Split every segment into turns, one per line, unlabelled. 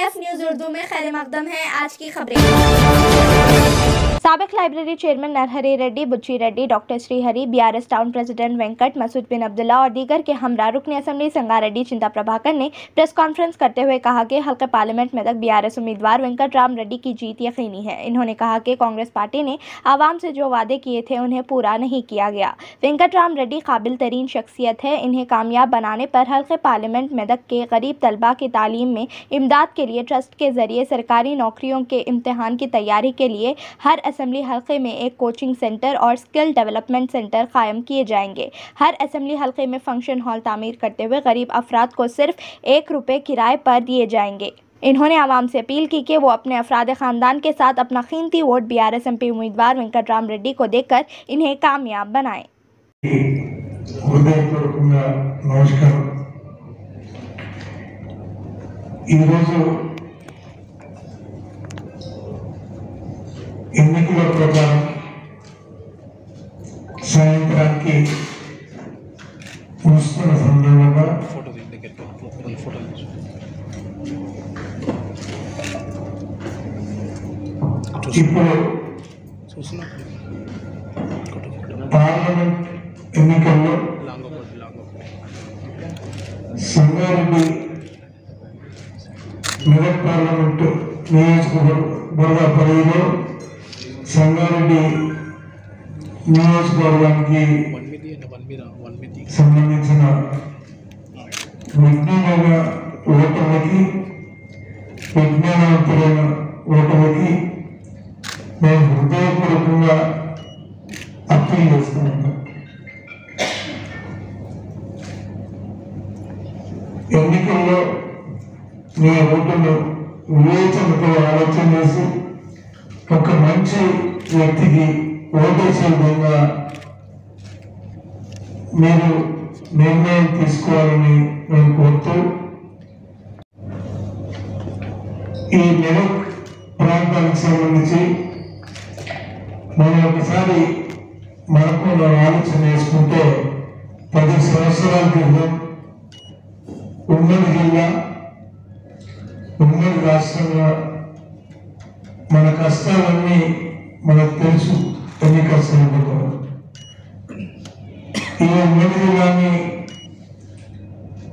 AF news Urdu में खैर मकदम है आज की खबरें। साबिक library chairman Narahari Reddy, Buchi Reddy, doctor Srihari, BRS town president Venkat, Masood bin Abdullah और दीगर के हमरा रुकन असम्बली संगारेड्डी चिंता प्रभाकर ने प्रेस कॉन्फ्रेंस करते हुए कहा कि हल्के पार्लियामेंट में तक BRS उम्मीदवार वेंकट राम रेड्डी की जीत यकीनी है। इन्होंने कहा कि कांग्रेस पार्टी ने आवाम से जो वादे किए थे उन्हें पूरा नहीं किया गया। वेंकट राम रेड्डी काबिल तरीन शख्सियत है। इन्हें कामयाब बनाने पर हल्के पार्लियामेंट मेदक के गरीब तलबा की तालीम में इमदाद के लिए ट्रस्ट के जरिए सरकारी नौकरियों के इम्तहान की तैयारी के लिए हर असेंबली हल्के में एक कोचिंग सेंटर और स्किल डेवलपमेंट सेंटर कायम किए जाएंगे। हर असेंबली हल्के में फंक्शन हॉल तामीर करते हुए गरीब अफराद को सिर्फ ₹1 किराए पर दिए जाएंगे। इन्होंने आवाम से अपील की कि वो अपने अफराद ख़ानदान के साथ अपना कीमती वोट BRS MP उम्मीदवार वेंकट राम रेड्डी को देकर इन्हें कामयाब बनाएं।
ఎన్నికల ప్రచారం సాయంత్రానికి ముస్తున్న సందర్భంగా ఇప్పుడు పార్లమెంట్ ఎన్నికల్లో సంగారెడ్డి మెదక్ పార్లమెంటు నియోజకవర్గ పరిధిలో సంగారెడ్డి నియోజకవర్గానికి సంబంధించిన విజ్ఞాన ఓటర్లకి విజ్ఞానవంతులైన ఓటర్లకి మేము హృదయపూర్వకంగా అప్పీల్ చేస్తున్నాము. ఎన్నికల్లో మీ ఓటును వివేచనతో ఆలోచన చేసి ఒక మంచి వ్యక్తికి ఓటేసే విధంగా మీరు నిర్ణయం తీసుకోవాలని నేను కోరుతూ ఈ మెదక్ ప్రాంతానికి సంబంధించి మనం ఒకసారి మనకు ఆలోచన చేసుకుంటే 10 సంవత్సరాల క్రితం ఉమ్మడి జిల్లా ఉమ్మడి రాష్ట్రంలో మన కష్టాలన్నీ మనకు తెలుసు. ఎన్ని కష్టాలు ఉంటాయో ఈ ఉమ్మడి జిల్లాని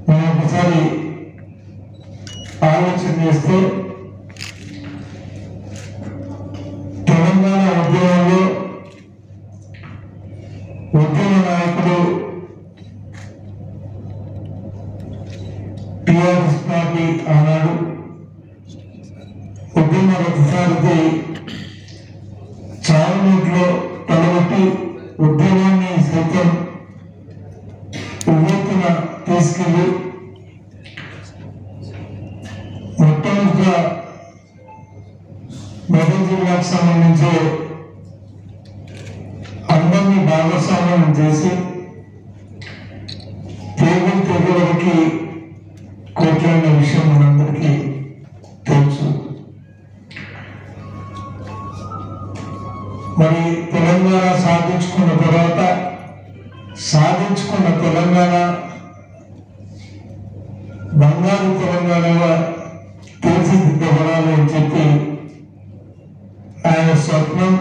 మనం ఒకసారి ఆలోచన చేస్తే తెలంగాణ ఉద్యమంలో ఉద్యమ నాయకుడు TRS పార్టీ ఆనాడు ఉద్యమ రథసారథి చారునీటిలో తలబెట్టి ఉద్యమాన్ని సైతం ఉవ్వెత్తున తీసుకెళ్ళి మొట్టమొదటిగా మెదక్ జిల్లాకు సంబంధించి అందరినీ భాగస్వామ్యం చేసి తెగులకి కోట్లాడిన విషయం మనందరికీ తెలుసు. మరి తెలంగాణ సాధించుకున్న తర్వాత సాధించుకున్న తెలంగాణ బంగారు తెలంగాణగా తీర్చిదిద్దబడాలి అని చెప్పి ఆయన స్వప్నం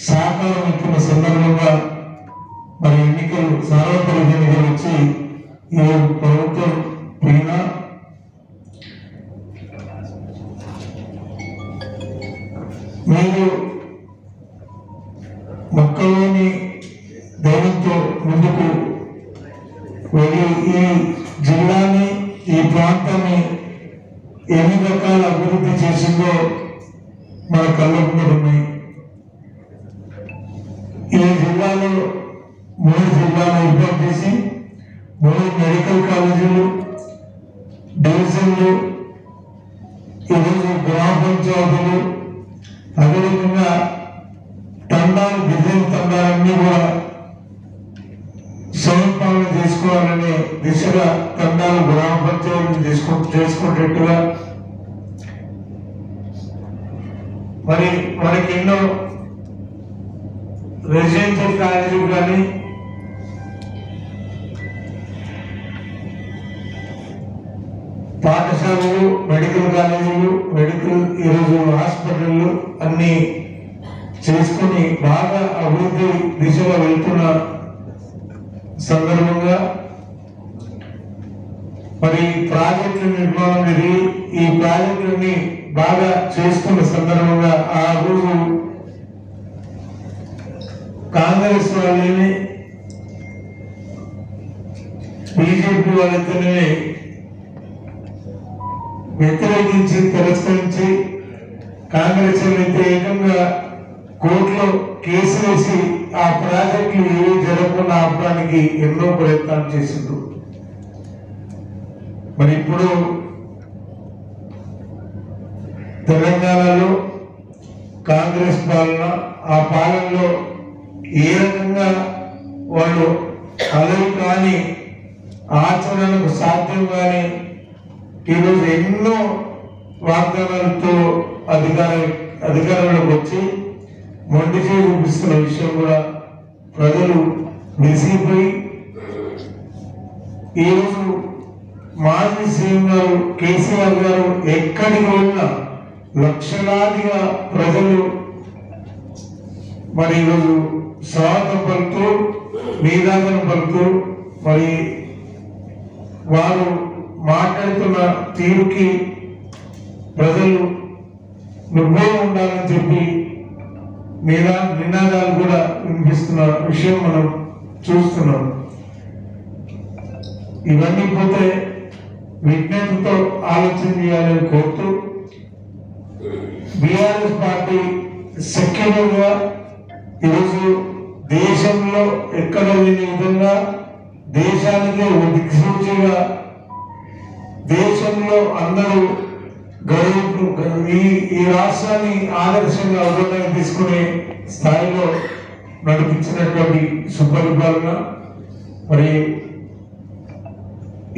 సాకారం ఎక్కిన సందర్భంగా మరి ఎన్నికలు సార్వత్రిక ఎన్నికలు వచ్చి ఏ ప్రభుత్వం పోయినా మీరు మొక్కలోని ధైర్యంతో ముందుకు వెళ్ళి ఈ జిల్లాని ఈ ప్రాంతాన్ని ఎన్ని రకాల అభివృద్ధి చేసిందో మన కళ్ళ ముందు ఉన్నాయి. ఈ జిల్లాలో 3 జిల్లాలు ఏర్పాటు చేసి 3 మెడికల్ కాలేజీలు, డివిజన్లు, ఈరోజు గ్రామ పంచాయతీలు, అదేవిధంగా తండాలు, డిజైన్ తండాలన్నీ కూడా స్వయం పాలన చేసుకోవాలనే దిశగా తండాలు గ్రామ పంచాయతీలు చేసుకునేట్టుగా మరి మనకి ఎన్నో రెసిడెన్షియల్ కాలేజీలు కానీ పాఠశాలలు, మెడికల్ కాలేజీలు, ఈరోజు హాస్పిటళ్ళు అన్ని చేసుకుని బాగా అభివృద్ధి దిశగా వెళ్తున్న సందర్భంగా మరి ప్రాజెక్టుల నిర్మాణం జరిగి ఈ ప్రాజెక్టులని బాగా చేసుకున్న సందర్భంగా ఆ రోజు కాంగ్రెస్ వాళ్ళని బీజేపీ వాళ్ళతోనే వ్యతిరేకించి తిరస్కరించి కాంగ్రెస్ వ్యతిరేకంగా కోర్టులో కేసు వేసి ఆ ప్రాజెక్టులు ఏవి జరగకుండా ఆపడానికి ఎన్నో ప్రయత్నాలు చేసిండ్రు. మరి ఇప్పుడు తెలంగాణలో కాంగ్రెస్ పాలన, ఆ పాలనలో ఏ రకంగా వాళ్ళు అలవి కాని ఆచరణకు సాధ్యం కాని ఈరోజు ఎన్నో వాగ్దానాలతో అధికారంలోకి వచ్చి మొండి చేయి చూపిస్తున్న విషయం కూడా ప్రజలు విసిగిపోయి ఈరోజు మాజీ సీఎం గారు కేసీఆర్ గారు ఎక్కడికి వెళ్ళినా లక్షలాదిగా ప్రజలు మరి ఈరోజు స్వాగతం పలుకుతూ నీరాజన పలుకుతూ మరి వారు మాట్లాడుతున్న తీరుకి ప్రజలు నువ్వే ఉండాలని చెప్పి నినాదాలు కూడా వినిపిస్తున్న విషయం మనం చూస్తున్నాం. ఇవన్నీ పోతే విజ్ఞతతో ఆలోచన చేయాలని కోరుతూ బీఆర్ఎస్ పార్టీ సెక్యులర్గా ఈరోజు దేశంలో ఎక్కడ లేని విధంగా దేశానికి దిక్సూచిగా దేశంలో అందరూ ఈ రాష్ట్రాన్ని ఆదర్శంగా అభివృద్ధిని తీసుకునే స్థాయిలో నడిపించినటువంటి సుపరిపాలన. మరి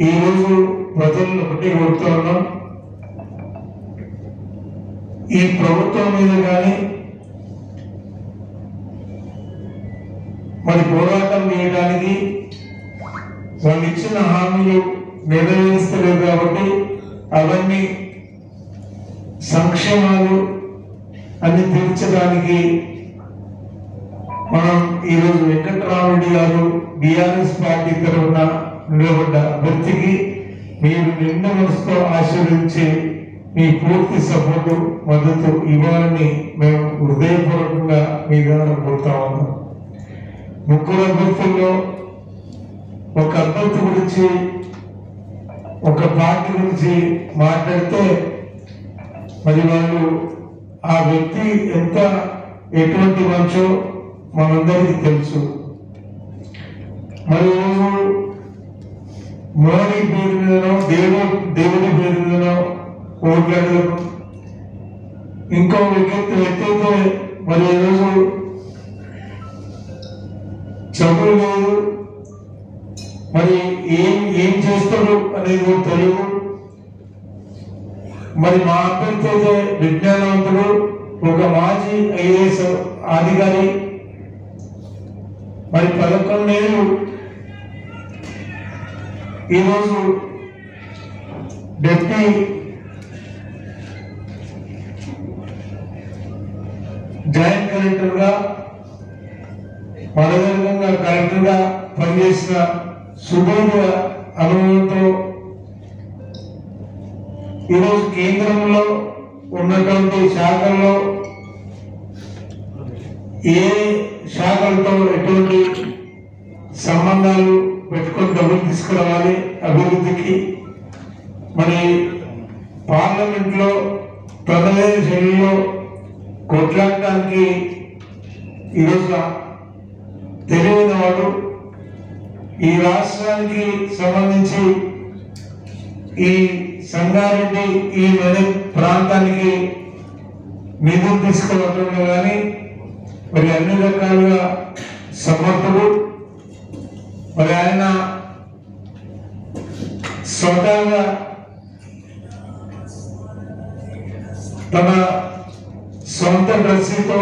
ఈరోజు ప్రజలను ఒకటి కోరుతూ ఉన్నాం, ఈ ప్రభుత్వం మీద కానీ మరి పోరాటం చేయడానికి వాళ్ళు ఇచ్చిన హామీలు నెరవేర్చలేదు కాబట్టి అవన్నీ సంక్షేమాలు అన్ని తీర్చడానికి మనం ఈరోజు వెంకటరామరెడ్డి గారు బీఆర్ఎస్ పార్టీ తరఫున నిలబడ్డ అభ్యర్థికి మీరు నిండు మనసుతో ఆశీర్వదించి మీ పూర్తి సపోర్టు మద్దతు ఇవ్వాలని మేము హృదయపూర్వకంగా మీ ద్వారా కోరుతా ఉన్నాం. ముగ్గురు అభ్యర్థుల్లో ఒక అభ్యర్థి గురించి ఒక పార్టీ గురించి మాట్లాడితే మరి వాళ్ళు ఆ వ్యక్తి ఎటువంటి మనిషో మనందరికీ తెలుసు. మరి మోడీ పేరు మీదనో దేవుడి పేరు మీదనో ఓట్లాడడం, ఇంకో వ్యక్తి అయితే మరి ఈరోజు చదువు లేదు, మరి ఏం చేస్తాడు అనేది తెలియదు. మరి మా అభ్యర్థి అయితే విజ్ఞానవంతుడు, ఒక మాజీ ఐఏఎస్ అధికారి, మరి 11 ఏళ్ళు ఈరోజు డిప్యూటీ జాయింట్ కలెక్టర్ గా మరొక కలెక్టర్ గా పనిచేసిన సుదీర్ఘ అనుభవంతో ఈరోజు కేంద్రంలో ఉన్నటువంటి శాఖల్లో ఏ శాఖలతో ఎటువంటి సంబంధాలు పెట్టుకొని డబ్బులు తీసుకురావాలి అభివృద్ధికి, మరి పార్లమెంట్ లో తనదైన శైలిలో కొట్లాడటానికి ఈరోజు తెలియని వాడు, ఈ రాష్ట్రానికి సంబంధించి ఈ సంగారెడ్డి ఈ మెదక్ ప్రాంతానికి నిధులు తీసుకోవటంలో కానీ మరి అన్ని రకాలుగా సమర్థుడు. మరి ఆయన స్వతహాగా తన సొంత డ్రెస్సుతో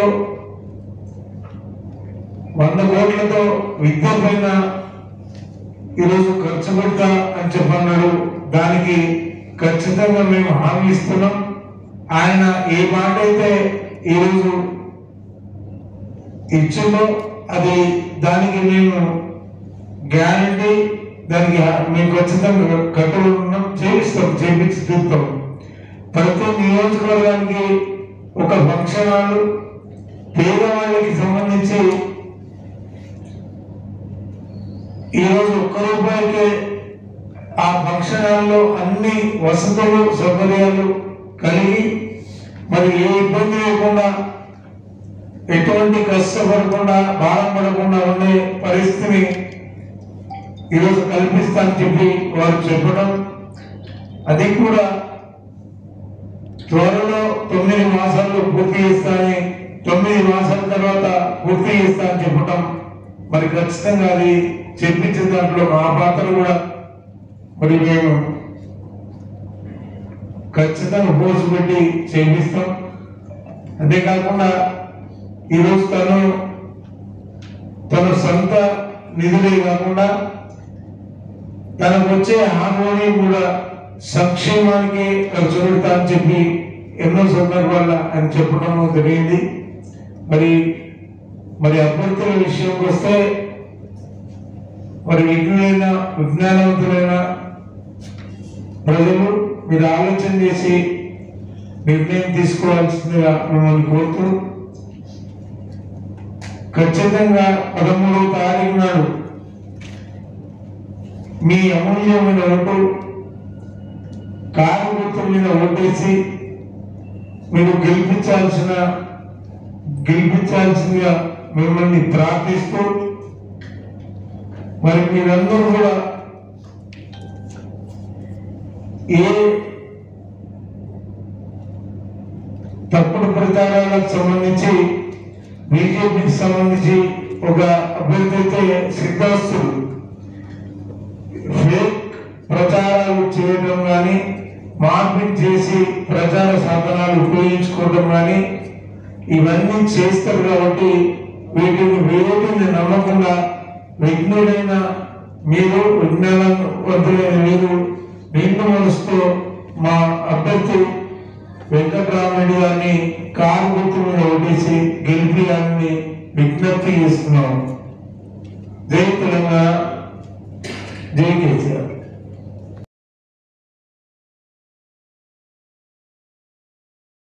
100 కోట్లతో విద్య పైన ఈరోజు ఖర్చు పెడతా అని చెప్పన్నాడు. దానికి ఖచ్చితంగా మేము హామీ ఇస్తున్నాం. ఆయన ఏ మాట అయితే ఈరోజు ఇచ్చిందో అది దానికి మేము గ్యారంటీ, దానికి మేము ఖచ్చితంగా కట్టుబడి ఉన్నాం. చేపించి చూస్తాం. ప్రతి నియోజకవర్గానికి ఒక ఫంక్షన్ హాల్ పేదవాళ్ళకి సంబంధించి ఈరోజు ₹1 ఆ ఫంక్షన్ హాల్లో అన్ని వసతులు సౌకర్యాలు కలిగి మరి ఏ ఇబ్బంది లేకుండా ఎటువంటి కష్టపడకుండా బాధపడకుండా ఉండే పరిస్థితిని ఈరోజు కల్పిస్తానని చెప్పి వారు చెప్పడం, అది కూడా త్వరలో 9 మాసాల్లో పూర్తి చేస్తానని, 9 మాసాల తర్వాత పూర్తి చేస్తానని చెప్పడం, మరి ఖచ్చితంగా అది చెప్పించిన దాంట్లో మా పాత్ర కూడా మరి మేము ఖచ్చితంగా పోసు పెట్టి చేపిస్తాం. అంతేకాకుండా ఈరోజు తన సొంత నిధులే కాకుండా తనకు వచ్చే హామీని కూడా సంక్షేమానికి ఖర్చు పెడతా అని చెప్పి ఎన్నో సందర్భాల్లో ఆయన చెప్పడం జరిగింది. మరి అభ్యర్థుల విషయంకి వస్తే మరి విజ్ఞులైన విజ్ఞానవంతులైన ప్రజలు మీరు ఆలోచన చేసి నిర్ణయం తీసుకోవాల్సిందిగా మిమ్మల్ని కోరుతూ, ఖచ్చితంగా 13వ తారీఖు నాడు మీ అమూల్యమైన ఓటు కారు గుర్తు మీద ఓటేసి మీరు గెలిపించాల్సిందిగా మిమ్మల్ని ప్రార్థిస్తూ, మరి మీరందరూ కూడా ఏ తప్పుడు ప్రచారాలకు సంబంధించి బీజేపీకి సంబంధించి ఒక అభ్యర్థి అయితే సిద్ధాస్తులు ఫేక్ ప్రచారాలు చేయడం కానీ, మార్పింగ్ చేసి ప్రచార సాధనాలు ఉపయోగించుకోవడం కానీ ఇవన్నీ చేస్తారు. కాబట్టి వీటిని నమ్మకుండా విఘ్నులైన మీరు, విజ్ఞానవంతులైన మీరు నిండు మనసుతో మా అభ్యర్థి వెంకటరామరెడ్డి గారిని కారు గుర్తు మీద ఓటేసి గెలిపియాలని విజ్ఞప్తి చేస్తున్నాం. జై తెలంగాణ, జై కేసీఆర్.